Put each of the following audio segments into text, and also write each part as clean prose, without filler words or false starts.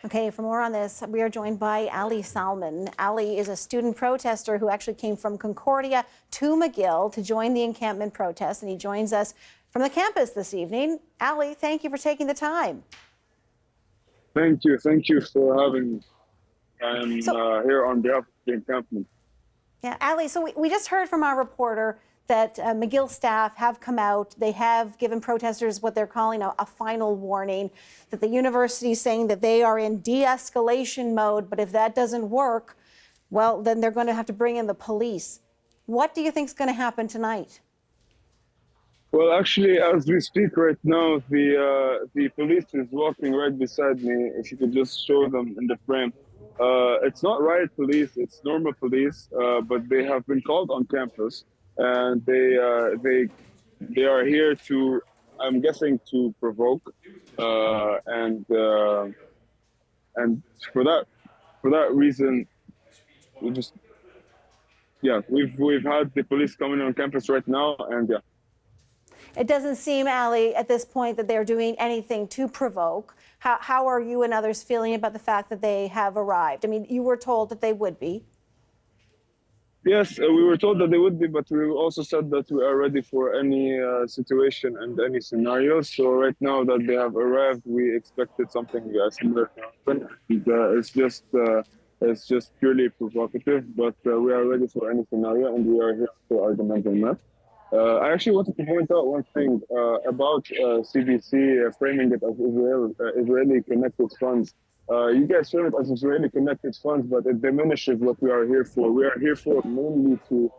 Okay, for more on this, we are joined by Ali Salman. Ali is a student protester who actually came from Concordia to McGill to join the encampment protest, and he joins us from the campus this evening. Ali, thank you for taking the time. Thank you for having me. I'm here on behalf of the encampment. Yeah, Ali, so we just heard from our reporter that McGill staff have come out. They have given protesters what they're calling a final warning, that the university is saying that they are in de-escalation mode, but if that doesn't work, well, then they're going to have to bring in the police. What do you think is going to happen tonight? Well, actually, as we speak right now, the police is walking right beside me. If you could just show them in the frame. It's not riot police, it's normal police, but they have been called on campus. And they are here to, I'm guessing, to provoke, and for that reason, we've had the police coming on campus right now, and yeah. It doesn't seem, Ali, at this point that they're doing anything to provoke. How are you and others feeling about the fact that they have arrived? I mean, you were told that they would be. Yes, we were told that they would be, but we also said that we are ready for any situation and any scenario. So right now that they have arrived, we expected something similar to happen. It's just purely provocative, but we are ready for any scenario, and we are here for our demands on that. I actually wanted to point out one thing about CBC framing it as Israeli connected funds. You guys frame it as Israeli connected funds, but it diminishes what we are here for. We are here for mainly to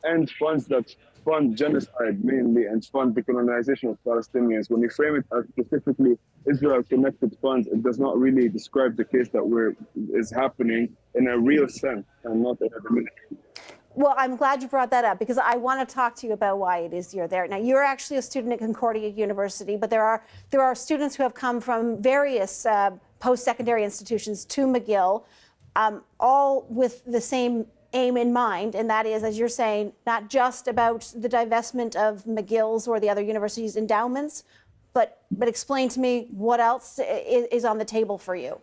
end funds that fund genocide mainly and fund the colonization of Palestinians. When you frame it as specifically Israel connected funds, it does not really describe the case that is happening in a real sense and not in a diminution. Well, I'm glad you brought that up because I want to talk to you about why it is you're there. Now, you're actually a student at Concordia University, but there are students who have come from various post-secondary institutions to McGill, all with the same aim in mind, and that is, as you're saying, not just about the divestment of McGill's or the other universities' endowments, but explain to me what else is on the table for you.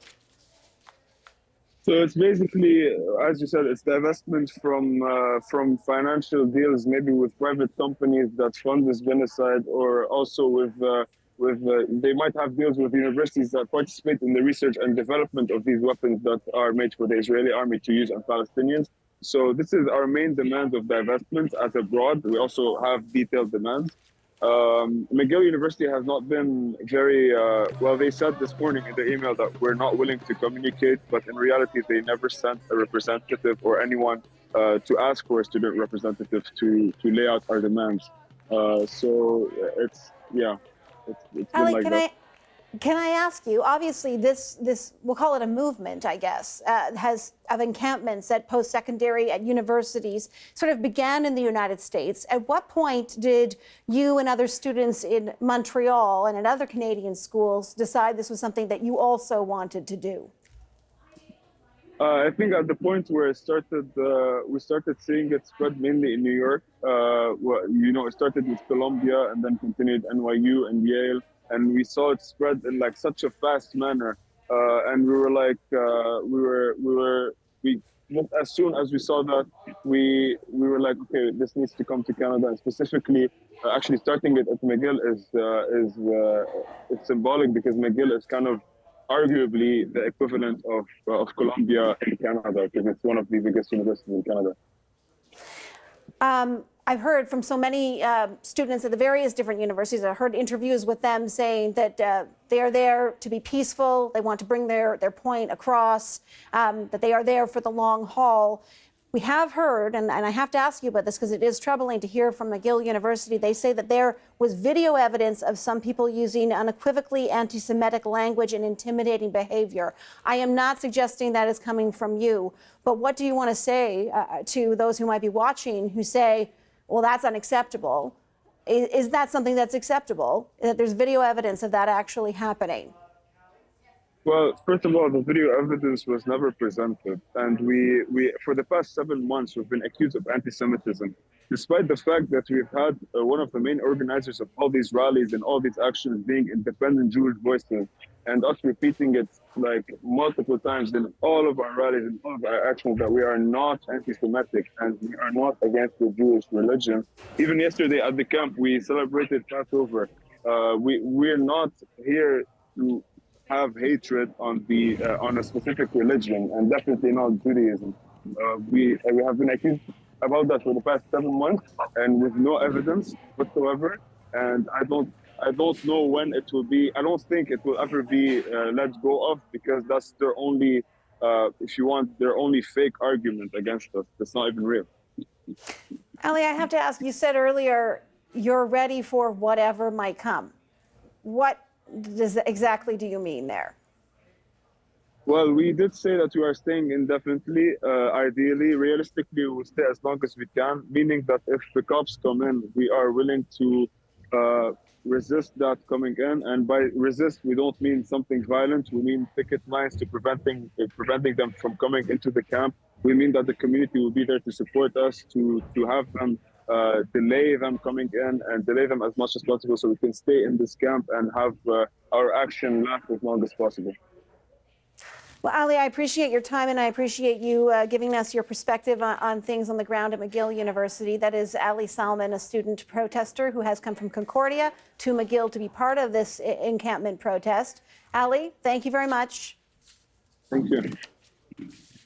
So it's basically, as you said, it's divestment from financial deals, maybe with private companies that fund this genocide, or also they might have deals with universities that participate in the research and development of these weapons that are made for the Israeli army to use on Palestinians. So this is our main demand of divestment as abroad. We also have detailed demands. McGill University has not been very, well, they said this morning in the email that we're not willing to communicate, but in reality, they never sent a representative or anyone to ask for a student representative to lay out our demands. So it's Ali, been like that. Can I ask you, obviously this we'll call it a movement, I guess, of encampments at post-secondary, at universities, sort of began in the United States. At what point did you and other students in Montreal and at other Canadian schools decide this was something that you also wanted to do? I think at the point where it started, we started seeing it spread mainly in New York. It started with Columbia and then continued NYU and Yale. And we saw it spread in like such a fast manner, and we were like, just as soon as we saw that, we were like, okay, this needs to come to Canada, and specifically, actually starting it at McGill is symbolic because McGill is kind of arguably the equivalent of Columbia in Canada because it's one of the biggest universities in Canada. I've heard from so many students at the various different universities. I heard interviews with them saying that they are there to be peaceful. They want to bring their point across, that they are there for the long haul. We have heard, and I have to ask you about this because it is troubling to hear from McGill University. They say that there was video evidence of some people using unequivocally anti-Semitic language and intimidating behavior. I am not suggesting that is coming from you, but what do you want to say to those who might be watching who say, well, that's unacceptable? Is that something that's acceptable, that there's video evidence of that actually happening? Well, first of all, the video evidence was never presented. And we for the past 7 months, we've been accused of anti-Semitism, despite the fact that we've had one of the main organizers of all these rallies and all these actions being independent Jewish voices. and us repeating it like multiple times in all of our rallies and all of our actions that we are not anti-Semitic and we are not against the Jewish religion. Even yesterday at the camp, we celebrated Passover. We're not here to have hatred on on a specific religion, and definitely not Judaism. We have been accused about that for the past 7 months, and with no evidence whatsoever. And I don't know when it will be. I don't think it will ever be let go of, because that's their only, if you want, their only fake argument against us. That's not even real. Ali, I have to ask, you said earlier you're ready for whatever might come. What exactly do you mean there? Well, we did say that we are staying indefinitely. Ideally, realistically, we will stay as long as we can, meaning that if the cops come in, we are willing to resist that coming in. And by resist, we don't mean something violent. We mean picket lines to preventing them from coming into the camp. We mean that the community will be there to support us, to have them delay them coming in and delay them as much as possible, so we can stay in this camp and have our action last as long as possible. Well, Ali, I appreciate your time, and I appreciate you giving us your perspective on things on the ground at McGill University. That is Ali Salman, a student protester who has come from Concordia to McGill to be part of this encampment protest. Ali, thank you very much. Thank you.